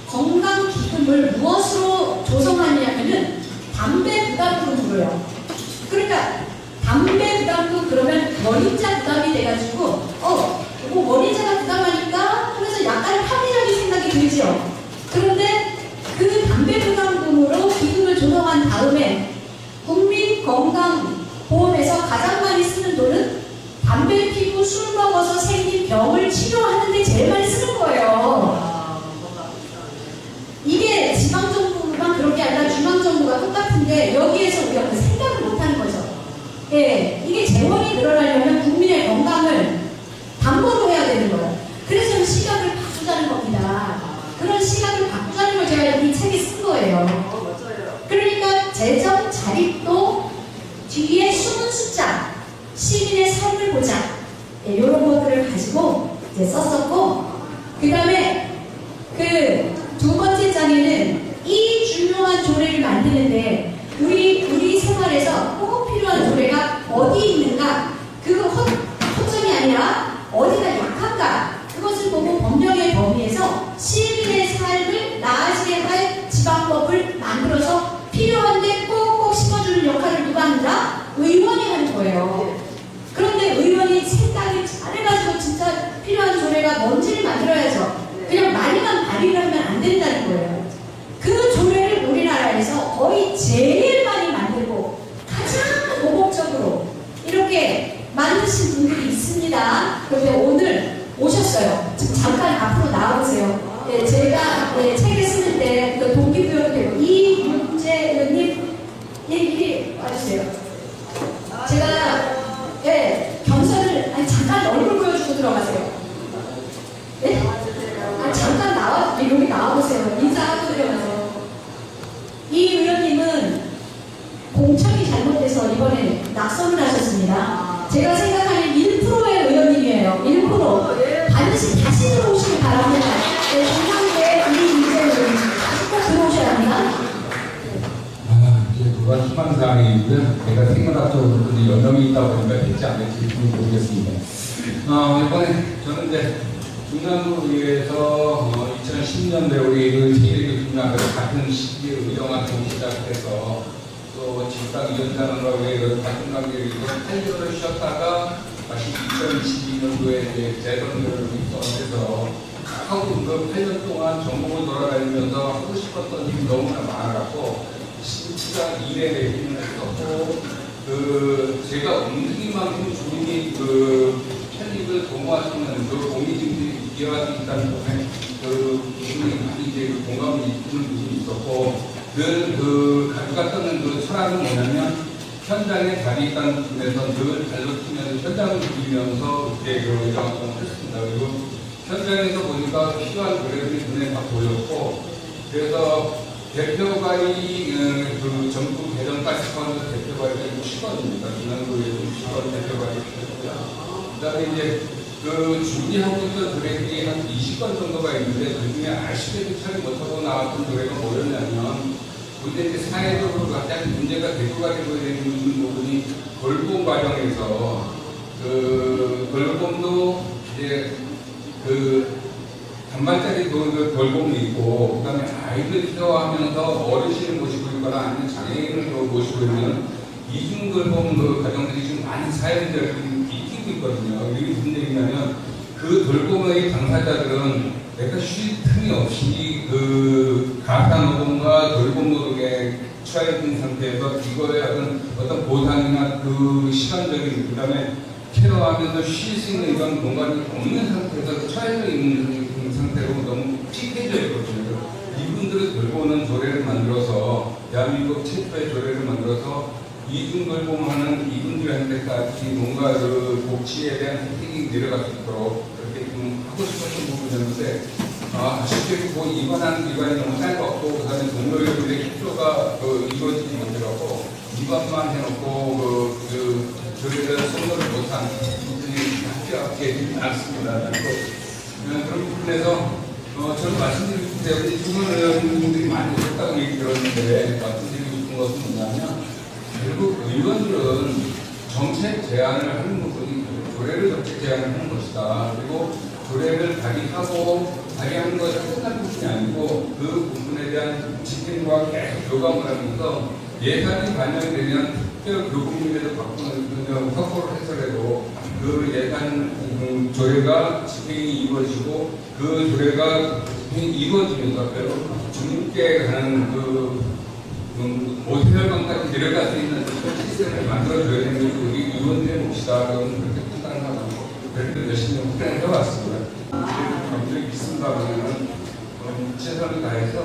건강기금을 무엇으로 조성하냐면은 담배 부담금으로 물어요. 그러니까 담배 부담금 그러면 원인자 부담이 돼가지고 뭐 원인자가 부담하니까 하면서 약간 합리적인 생각이 들죠. 그런데 그 담배 부담금으로 기금을 조성한 다음에 국민건강보험에서 가장 많이 쓰는 돈은 담배 피고 술 먹어서 생긴 병을 치료하는 데 제일 많이 쓰는 거예요. 이게 지방정부만 그런 게 아니라 중앙정부가 똑같은데 여기에서 우리가 그 생각을 못하는 거죠. 이게 재원이 늘어나려면 국민의 건강을 담보로 해야 되는 거예요. 그래서 시각을 바꾸자는 겁니다. 그런 시각을 바꾸자는 걸 제가 이 책에 쓴 거예요. 그러니까 재정 자립도 뒤에 숨은 숫자, 시민의 삶을 보자. 이런 것들을 가지고 이제 썼었고, 그 다음에 그 두 번째 장에는 이 중요한 조례를 만드는데 우리 생활에서 꼭 필요한 조례가 어디 있는가, 그 허점이 아니라 어디가 약한가, 그것을 보고 법령의 범위에서 시민의 삶을 나아지게 할 지방법을 만들어서 필요한데 꼭꼭 심어주는 역할을 누가 한다? 의원이 하는 거예요. 그런데 의원이 생각을 잘해가지고 진짜 필요한 조례가 뭔지를 만들어야죠. 그냥 말이만 발의를 하면 안 된다는 거예요. 그 조례를 우리나라에서 거의 제일 많이 만들고 가장 모범적으로 이렇게 만드신 분들이 있습니다. 그런데 오늘 오셨어요. 잠깐 앞으로 나와보세요. 제가 책을 쓰는 때 동기부여도 되고 이문재 의원님 이리 와주세요. 제가 겸손을 잠깐 얼굴 보여주고 들어가세요. 제가 생각하는 1%의 의원님이에요. 1%. 반드시 다시 들어오시기 바랍니다. 네, 중상대 우리 이재훈 꼭 들어오셔야 합니다. 이제 그건 희망사항이고요. 제가 생각학적으로 연령이 있다 보니까 됐지 않을지 모르겠습니다. 이번에 저는 이제 중남구의회에서 2010년대 우리 그 제1교육장을 같은 시기에 의정활동 시작해서 또 집사위원장으로 같은 관계로 8개월을 쉬었다가 다시 2022년도에 이제 재선거를 입성해서 하고 그 8년 동안 전국을 돌아다니면서 하고 싶었던 일이 너무나 많아갖고 시장 일에 대비를 했었고 제가 움직임만큼 주민이 편익을 도모하시는 공익증들이 이어갈 수 있다는 점에 부분이 많이 이제 공감을 이루는 부분이 있었고 늘 가져갔던 철학은 뭐냐면 현장에 자리 있다는 부분에서 늘 발로 뛰면서 현장을 누리면서 이제 영화활동을 했습니다. 그리고 현장에서 보니까 필요한 노래들이 눈에 다 보였고 그래서 대표가이 전국 개정까지 포함해서 대표가이가 60원입니다. 중앙구에서 60원 대표가이 했고요. 그 다음에 이제 준비하고 있던 노래들이 한 20건 정도가 있는데 그 중에 아쉽게도 처리 못하고 나왔던 노래가 뭐였냐면 근데 이제 사회적으로 가장 문제가 대표가 되고 있는 부분이 돌봄 과정에서 돌봄도 이제 단발짜리 돌봄도 있고, 그 다음에 아이들 케어하면서 어르신을 모시고 있거나 아니면 장애인을 모시고 있는 이중 돌봄 가정들이 지금 많은 사연들이 있고 있거든요. 이게 무슨 얘기냐면 그 돌봄의 당사자들은 내가 쉴 틈이 없이 가사노동과 돌봄 노동에 처해진 상태에서 이거에 어떤 보상이나 시간적인, 그 다음에 케어하면서 쉴 수 있는 이런 공간이 없는 상태에서 처해져 있는 상태로 너무 찌개져 있거든요. 이분들을 돌보는 조례를 만들어서 대한민국 최초의 조례를 만들어서 이중 돌봄하는 이분들한테까지 뭔가 복지에 대한 혜택이 내려갈 수 있도록 그렇게 좀 하고 싶었던 부분이었는데 아쉽게도 입원하는 기간이 너무 짧았고 그 다음에 동료들의 협조가 이루어지지 못해갖고 입원만 해놓고 조례를 선거를 못한 분들이 함께 않습니다. 그런 부분에서 저는 말씀드리고 싶은데 우리 중원 의원님들이 많이 오셨다고 얘기 들었는데 말씀드리고 싶은 것은 뭐냐면 결국 의원들은 정책 제안을 하는 부분이 조례를 정책 제안을 하는 것이다. 그리고 조례를 발의하는 것이 끝난 부분이 아니고 그 부분에 대한 집행과 계속 교감을 하면서 예산이 반영되면 특별 교부금에도 확보를 해서라도 그 예산 조례가 집행이 이루어지고 그 조례가 집행이 이루어지면서 주민께 가는 모태혈관까지 내려갈 수 있는 시스템을 만들어줘야 되는 게 우리 의원들의 몫이다. 그렇게 판단을 하고 그렇게 열심히 훈련을 해왔습니다. 감정이 있습니다면은 최선을 다해서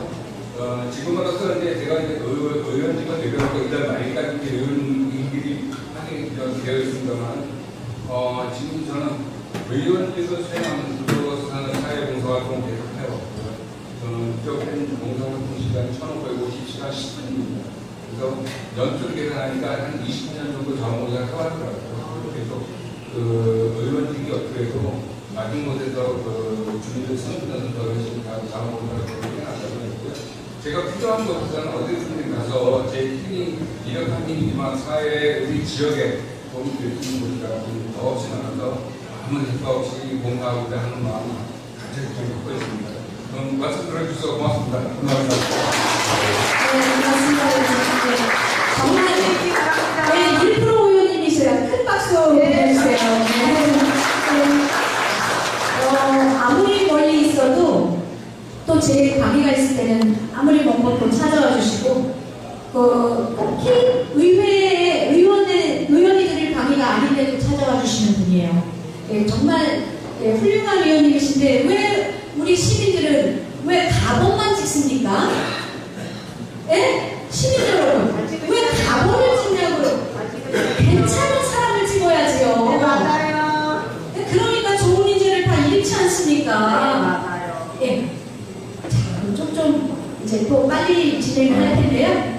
지금으로서 이제 제가 이제 의원직을 내려놓고 이달 말까지 이제 의원님들이 하게 되어 있습니다만 지금 저는 의원직을 수행하면서 사회봉사활동을 계속해왔고요. 저는 적인 봉사활동 시간이 1550시간 10분입니다. 그래서 연출 계산하니까 한 20년 정도 자원봉사를 해왔더라고요. 계속 의원직이 어떻게 해도 마지못해서 주민들 선출해서 어르신 자원봉사를 해놨다고 했고요. 제가 필요한 것은 어디든지 가서 제 힘이 이력한 힘이지만 사회에 우리 지역에 도움이 될 수 있는 곳이라고 더 없이 나눠서 아무 대가 없이 봉사하고자 하는 마음을 같이 갖고 있습니다. 그럼 말씀 들어주셔서 고맙습니다. 감사합니다. 네, 고맙습니다. 정말 1% 의원님이세요. 큰 박수 보내주세요. 아무리 멀리 있어도 또 제 강의가 있을 때는 아무리 먼 곳도 찾아와 주시고 특히 의회에 의원이 드릴 강의가 아닌데도 찾아와 주시는 분이에요. 예, 정말 훌륭한 의원님이신데 왜 우리 시민들은 왜 가본만 찍습니까? 예? 시민 여러분 왜 가본을 찍냐고요? 괜찮은 사람을 찍어야지요. 네, 맞아요. 그러니까 좋은 인재를 다 잃지 않습니까? 맞아요. 예. 자, 좀 이제 또 빨리 진행을 할 텐데요.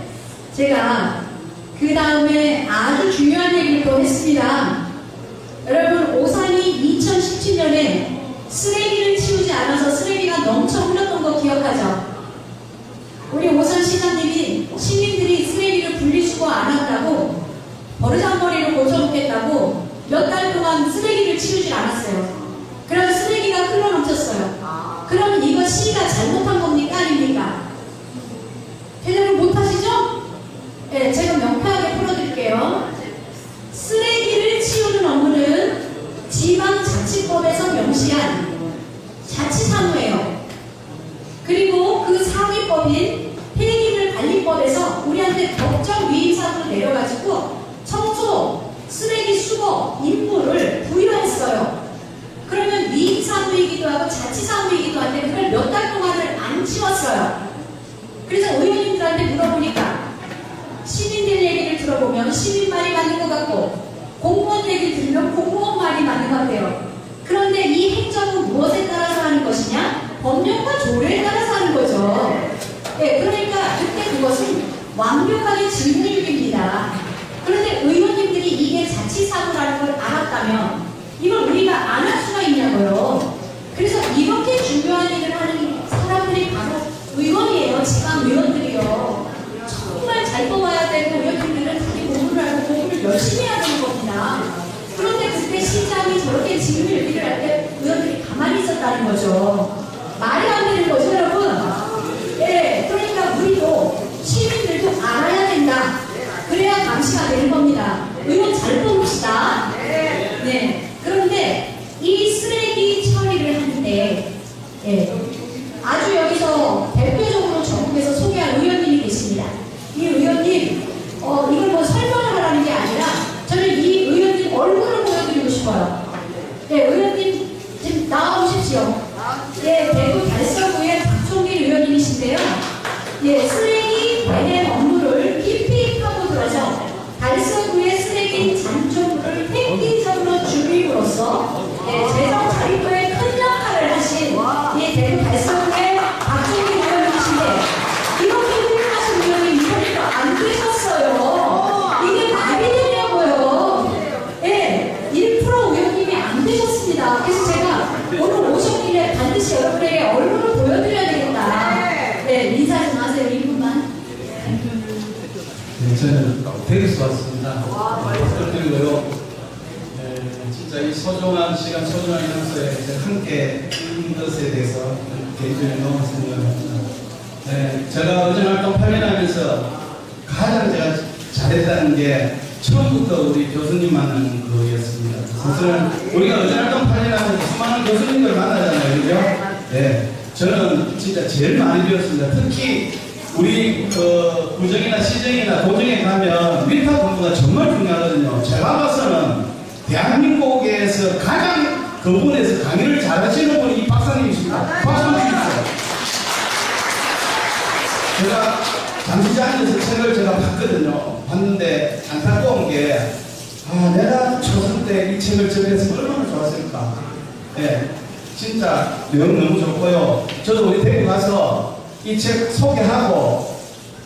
제가 그 다음에 아주 중요한 얘기를 또 했습니다. 넘쳐 흘렀던 거 기억하죠? 우리 오선 시장님이 시민들이 쓰레기를 분리수거 안 한다고 버르장머리를 고쳐놓겠다고 몇 달 동안 쓰레기를 치우질 않았어요. 그럼 쓰레기가 흘러넘쳤어요. 그럼 이거 시가 잘못한 겁니까? 아닙니까? 대답을 못하시죠? 네, 제가 명쾌하게 풀어드릴게요. 쓰레기를 치우는 업무는 지방자치법에서 명시한 자치사무예요. 그리고 그 상위법인 폐기물 관리법에서 우리한테 법적 위임사무로 내려가지고 청소, 쓰레기 수거 임무를 부여했어요. 그러면 위임사무이기도 하고 자치사무이기도 한데 그걸 몇 달 동안을 안 치웠어요. 그래서 의원님들한테 물어보니까 시민들 얘기를 들어보면 시민 말이 맞는 것 같고 공무원 얘기를 들으면 공무원 말이 맞는 것 같아요. 그런데 이 행정은 무엇에 따라서 하는 것이냐? 법령과 조례에 따라서 하는 거죠. 네, 그러니까 그때 그것은 완벽하게 질문유기입니다. 그런데 의원님들이 이게 자치사무라는 걸 알았다면 이걸 우리가 안 할 수가 있냐고요. 그래서 이렇게 중요한 일을 하는 사람들이 바로 의원이에요. 지방 의원들이요. 정말 잘 뽑아야 되고 의원님들은 자기 공부를 하고 공부를 열심히 해야 되는 겁니다. 그런데 그때 시장이 저렇게 질문유기를 할 때 의원들이 가만히 있었다는 거죠. 말이 안 되는 거죠, 여러분. 예, 그러니까 우리도 시민들도 알아야 된다. 그래야 감시가 되는 겁니다. 의원 잘 뽑읍시다. 네. 그런데 이 쓰레기 처리를 하는데, 예, 아주 여기서 대표적으로 전국에서 소개할 의원님이 계십니다. 이 의원님, 이걸 뭐 설명을 하라는 게 아니라 저는 이 의원님 얼굴을 보여드리고 싶어요. 네, 의원님 지금 나와오십시오. 예, 대구 달서구의 박종길 의원님이신데요. 예, 쓰레기 배행 업무를 깊이 파고들어서 달서구의 쓰레기 잔존물을 획기적으로 줄임으로써 예, 재정 자립도에 큰 역할을 하신 이 대구 달서구의 박종길 의원님이신데 이렇게 훌륭하신 의원이 이번에도 안 되셨어요. 이게 말이 되냐고요. 예, 1% 의원님이 안 되셨습니다. 그래서 제가 오늘 오셨길래 반드시 여러분에게 얼굴을 보여드려야 되겠다. 네, 인사 좀 하세요. 1분만. 네, 저는 대구에서 왔습니다. 부탁드리고요. 진짜 이 소중한 시간, 소중한 장소에 함께 있는 것에 대해서 개인적인 너무 생각합니다. 네, 제가 의전활동 8년 하면서 가장 제가 잘했다는 게 처음부터 우리 교수님 만나는 거였습니다. 사실은 우리가 의전활동 8년 하면서 수많은 교수님들 만나잖아요. 그죠? 네, 저는 진짜 제일 많이 배웠습니다. 특히 우리 구정이나 시정이나 도정에 가면 밀타 공부가 정말 중요하거든요. 제가 봐서는 대한민국에서 가장 그 부분에서 강의를 잘하시는 분이 이 박사님이십니다. 박수 주십시오. 제가 잠시 앉아서 책을 제가 봤거든요. 봤는데 안타까운 게 내가 초선 때 이 책을 접했으면 얼마나 좋았을까. 네, 진짜 내용 너무 좋고요. 저도 우리 대구 가서 이 책 소개하고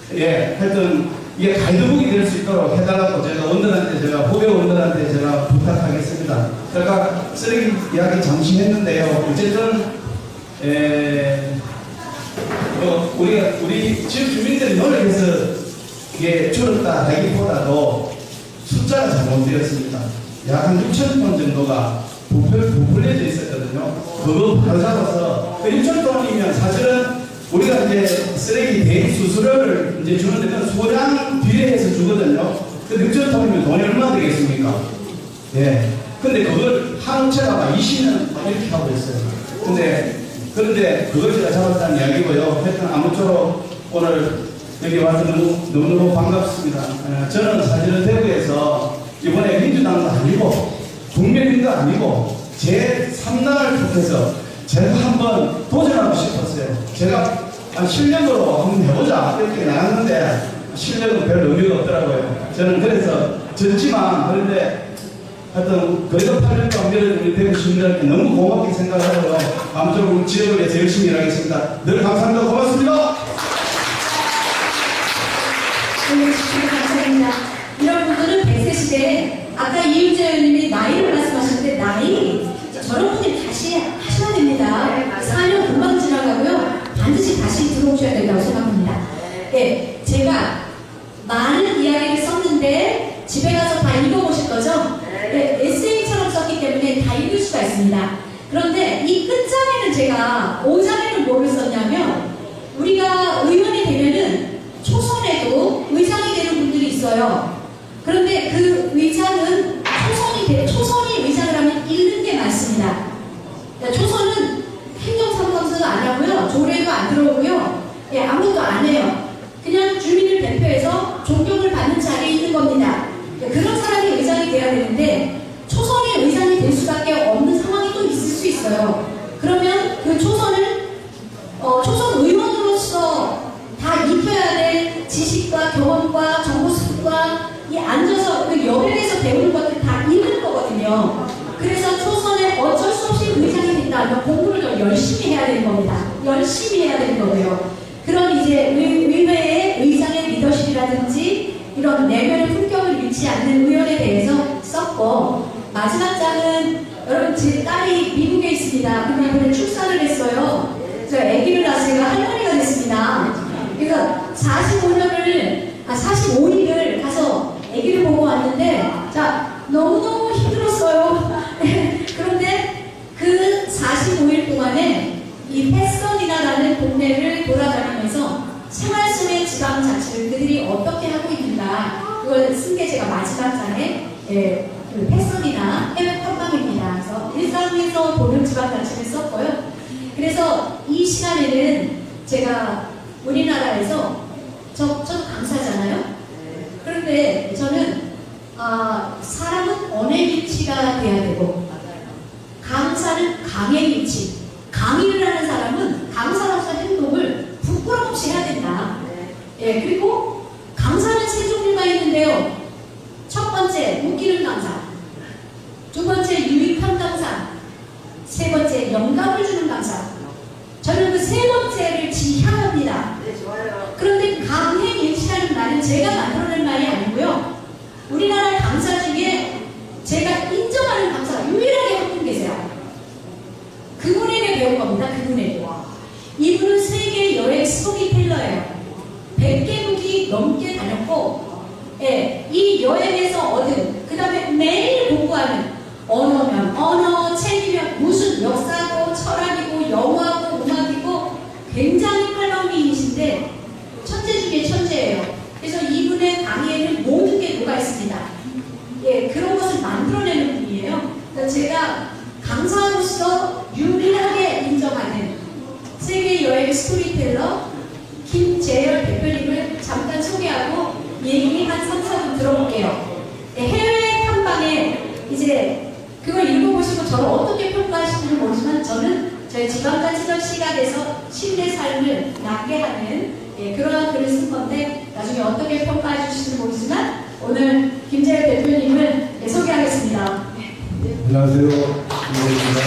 하여튼 이게 가이드북이 될 수 있도록 해달라고 제가 원들한테 후배 원들한테 제가 부탁하겠습니다. 제가 쓰레기 이야기 잠시 했는데요. 어쨌든 우리 지역 주민들이 노력해서 이게 줄었다 하기보다도 숫자가 잘못되었습니다. 약 한 6,000톤 정도가 부풀려져 있었거든요. 그거 바로 잡아서 6,000톤이면 사실은 우리가 이제 쓰레기 대리 수수료를 이제 주는데 그건 소량 비례해서 주거든요. 근데 6,000톤이면 돈이 얼마 되겠습니까? 예. 근데 그걸 한 업체가 막 20년 이렇게 하고 있어요. 그런데 그걸 제가 잡았다는 이야기고요. 하여튼 아무쪼록 오늘 여기 와서 너무너무 반갑습니다. 저는 사실은 대구에서 이번에 민주당도 아니고 국민의힘도 아니고 제 3당을 택해서 제가 한번 도전하고 싶었어요. 제가 실력으로 한번 해보자 이렇게 나갔는데 실력은 별 의미가 없더라고요. 저는 그래서 졌지만 그런데 하여튼 거기서 8년 동안 밀어준 우리 대구 시민들께 너무 고맙게 생각하고요. 아무쪼록 우리 지역을 위해서 열심히 일하겠습니다. 늘 감사합니다. 고맙습니다. 네, 감사합니다. 이런 분들은 100세 시대에 아까 이윤재 의원님이 나이를 말씀하셨는데 나이 저런 분이 다시 하셔야 됩니다. 4년 금방 지나가고 있습니다. 그런데 이 끝장에는 제가 5장에는 뭐를 썼냐면 우리가 의원이 되면은 초선에도 의장이 되는 분들이 있어요. 그런데 그 의장은 초선이 의장을 하면 잃는 게 많습니다. 초선은 행정상담소도 안 하고요. 조례도 안 들어오고요. 예, 아무것도 안 해요. 그냥 주민을 대표해서 존경을 받는 자리에 있는 겁니다. 그런 사람이 의장이 돼야 되는데 초선이 의장이 될 수밖에 없는 상황이 또 있을 수 있어요. 그러면 그 초선 의원으로서 다 입혀야 될 지식과 경험과 정보습과 이 앉아서 그 여백에서 배우는 것들 다 잃는 거거든요. 그래서 초선에 어쩔 수 없이 의장이 된다면 공부를 더 열심히 해야 되는 겁니다. 열심히 해야 되는 거고요. 그런 이제 의회의 의장의 리더십이라든지 이런 내면의 품격을 잃지 않는 의원에 대해서 썼고, 마지막 장은 여러분 제 딸이 미국에 있습니다. 그리고 이번에 출산을 했어요. 저 아기를 낳았어요. 할머니가 됐습니다. 그러니까 45일을 가서 아기를 보고 왔는데 자 너무너무 힘들었어요. 그런데 그 45일 동안에 이 패선이라는 동네를 돌아다니면서 생활 속의 지방자치를 그들이 어떻게 하고 있는가, 그걸 쓴 게 제가 마지막 장에 그 패선이나 해외 탐방입니다. 그래서 일상에서 보는 지방자치를 썼고요. 그래서 이 시간에는 제가 우리나라에서 저도 강사잖아요. 그런데 저는 사람은 언의 위치가 돼야 되고 강사는 강의 위치, 강의를 하는 사람은 강사로서 행동을 부끄럼 없이 해야 된다. 예, 그리고 강사는 세 종류가 있는데요. 첫 번째 웃기는 강사, 두 번째 유익한 강사, 세 번째 영감을 주는 강사. 저는 그 세 번째를 지향합니다. 네, 좋아요. 그런데 강행일치라는 말은 제가 만들어낸 말이 아니고요. 우리나라 강사 중에 제가 인정하는 강사가 유일하게 한 분 계세요. 그분에게 배운 겁니다. 그분에게. 이분은 세계 여행 스토리텔러예요. 100개국이 넘게 다녔고, 예, 이 여행에서 얻은, 그 다음에 매일 공부하는 언어면 언어, 책이면 무슨 역사고 철학이고 영화고 음악이고 굉장히 팔방미인이신데 천재 중에 천재예요. 그래서 이분의 강의에는 모든 게 녹아 있습니다. 예, 그런 것을 만들어내는 분이에요. 그러니까 제가 강사로서 유일하게 인정하는 세계 여행 스토리텔러 김재열 대표님을 잠깐 소개하고 얘기 한 3, 4분 들어볼게요. 예, 해외 탐방에 이제 그걸 읽어보시고 저를 어떻게 평가하시는지 모르지만 저는 저희 지방자치적 시각에서 신의 삶을 낫게 하는 그러한 글을 쓴 건데 나중에 어떻게 평가해 주실지 모르지만 오늘 김재열 대표님을 소개하겠습니다. 안녕하세요. 김재열입니다.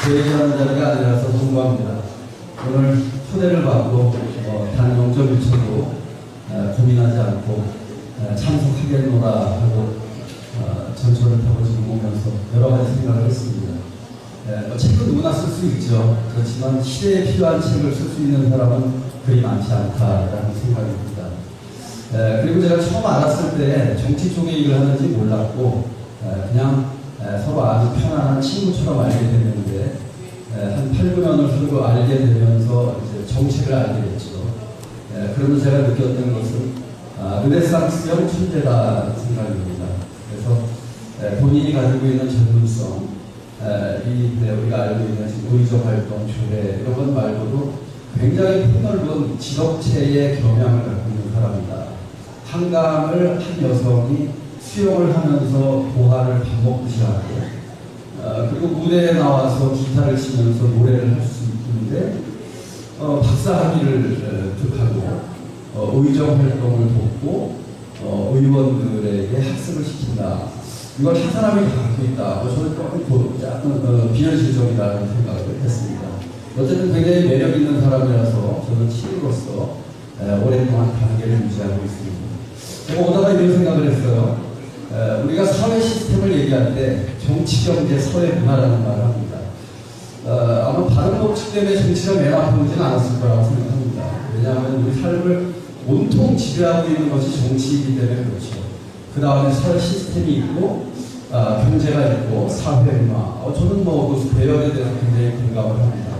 제 얘기하는 자리가 아니라서 송구합니다. 오늘 초대를 받고 단 0.1초도 고민하지 않고 참석하겠노라 하고 전철을 타고 지금 오면서 여러 가지 생각을 했습니다. 책은 누구나 쓸 수 있죠. 그렇지만 시대에 필요한 책을 쓸 수 있는 사람은 그리 많지 않다라는 생각이 듭니다. 그리고 제가 처음 알았을 때 정치 쪽에 일을 하는지 몰랐고 그냥 서로 아주 편안한 친구처럼 알게 됐는데 한 8, 9년을 흐르고 알게 되면서 이제 정책을 알게 됐죠. 그러면서 제가 느꼈던 것은 르네상스형 천재라는 생각입니다. 그래서 본인이 가지고 있는 전문성, 우리가 알고 있는 의적 활동, 조례 이런 것 말고도 굉장히 폭넓은 지덕체의 겸양을 갖고 있는 사람이다. 한강을 한 여성이 수영을 하면서 보화를 밥 먹듯이 하고, 그리고 무대에 나와서 기타를 치면서 노래를 할 수 있는데 박사학위를 득하고 의정 활동을 돕고 의원들에게 학습을 시킨다. 이걸 한 사람이 다 갖고 있다. 저는 조금 비현실적이라는 생각을 했습니다. 어쨌든 굉장히 매력 있는 사람이라서 저는 친구로서 오랫동안 관계를 유지하고 있습니다. 제가 오다가 이런 생각을 했어요. 우리가 사회 시스템을 얘기할 때 정치, 경제, 사회, 문화라는 말을 합니다. 아마 다른 법칙 때문에 정치가 맨 앞서지는 않았을 거라고 생각합니다. 왜냐하면 우리 삶을 온통 지배하고 있는 것이 정치이기 때문에 그렇죠. 그 다음에 사회 시스템이 있고 경제가 있고 사회문화, 저는 그 배열에 대해서 굉장히 공감을 합니다.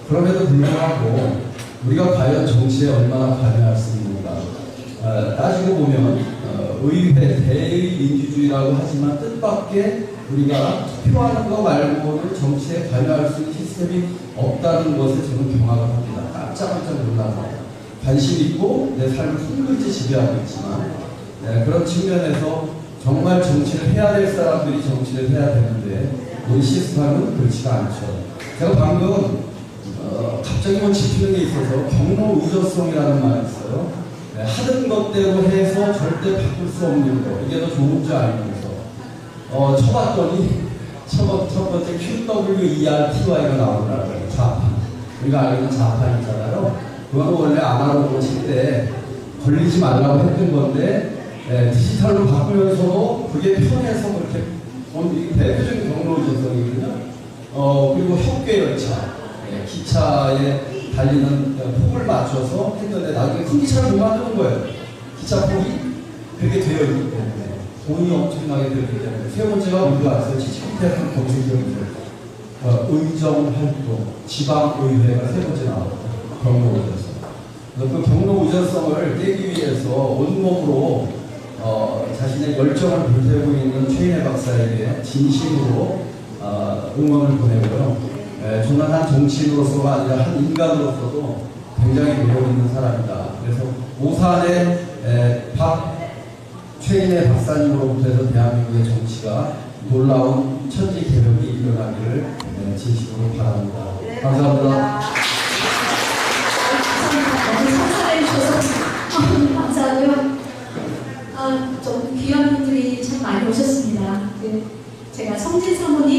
그럼에도 불구하고 우리가 과연 정치에 얼마나 관여할 수 있는가? 따지고 보면 의회, 대의민주주의라고 하지만 뜻밖의 우리가 투표하는 거 말고는 정치에 관여할 수 있는 시스템이 없다는 것에 저는 경악을 합니다. 깜짝깜짝 놀라서 관심 있고 내 삶을 손글지 지배하고 있지만 그런 측면에서 정말 정치를 해야 될 사람들이 정치를 해야 되는데 우리 시스템은 그렇지가 않죠. 제가 방금 갑자기 짚히는 게 있어서 경로 의존성이라는 말이 있어요. 하던 것대로 해서 절대 바꿀 수 없는 거, 이게 더 좋은 줄 알면서 쳐봤더니 첫 번째 QWERTY가 나오더라고요. 좌판. 우리가 알고 있는 좌판 있잖아요. 그거는 원래 아날로그로 칠 때 걸리지 말라고 했던 건데 디지털로 바꾸면서도 그게 편해서 그렇게 이게 대표적인 경로 의존성이거든요. 그리고 협궤 열차, 기차에 달리는 폭을 맞춰서 했는데 나중에 큰 기차를 못 만드는 거예요. 기차 폭이 그렇게 되어 있기 때문에 돈이 엄청나게 들기 때문에. 세 번째가 우리가 알았어요. 지치기태한 검색기업이죠. 의정활동, 지방의회가 세 번째 나왔고 경로 의존성. 그 경로 의존성을 떼기 위해서 온몸으로 자신의 열정을 불태우고 있는 최인혜 박사에게 진심으로 응원을 보내고요. 저는 한 정치인으로서가 아니라 한 인간으로서도 굉장히 매력 있는 사람이다. 그래서 오산의 최인혜 박사님으로부터 해서 대한민국의 정치가 놀라운 천지 개혁이 일어나기를 진심으로 바랍니다. 감사합니다. 너무 감사해 주셔서 감사하고요. 좀 귀한 분들이 참 많이 오셨습니다. 제가 성진 사모님,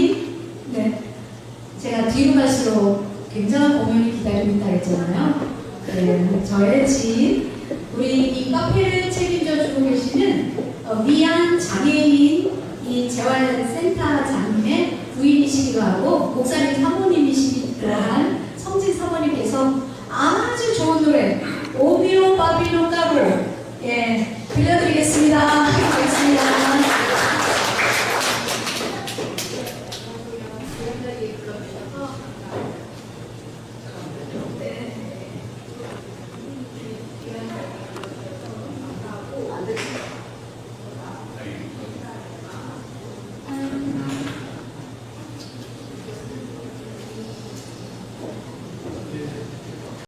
제가 뒤로 갈수록 굉장한 공연이 기다리고 있다 했잖아요. 저의 지인, 우리 이 카페를 책임져 주고 계시는 위안 장애인 이 재활센터장님의 부인이시기도 하고 목사님 사모님이시기도 한 성진 사모님께서 아주 좋은 노래 오비오 바비로 까로 들려드리겠습니다. 하겠습니다.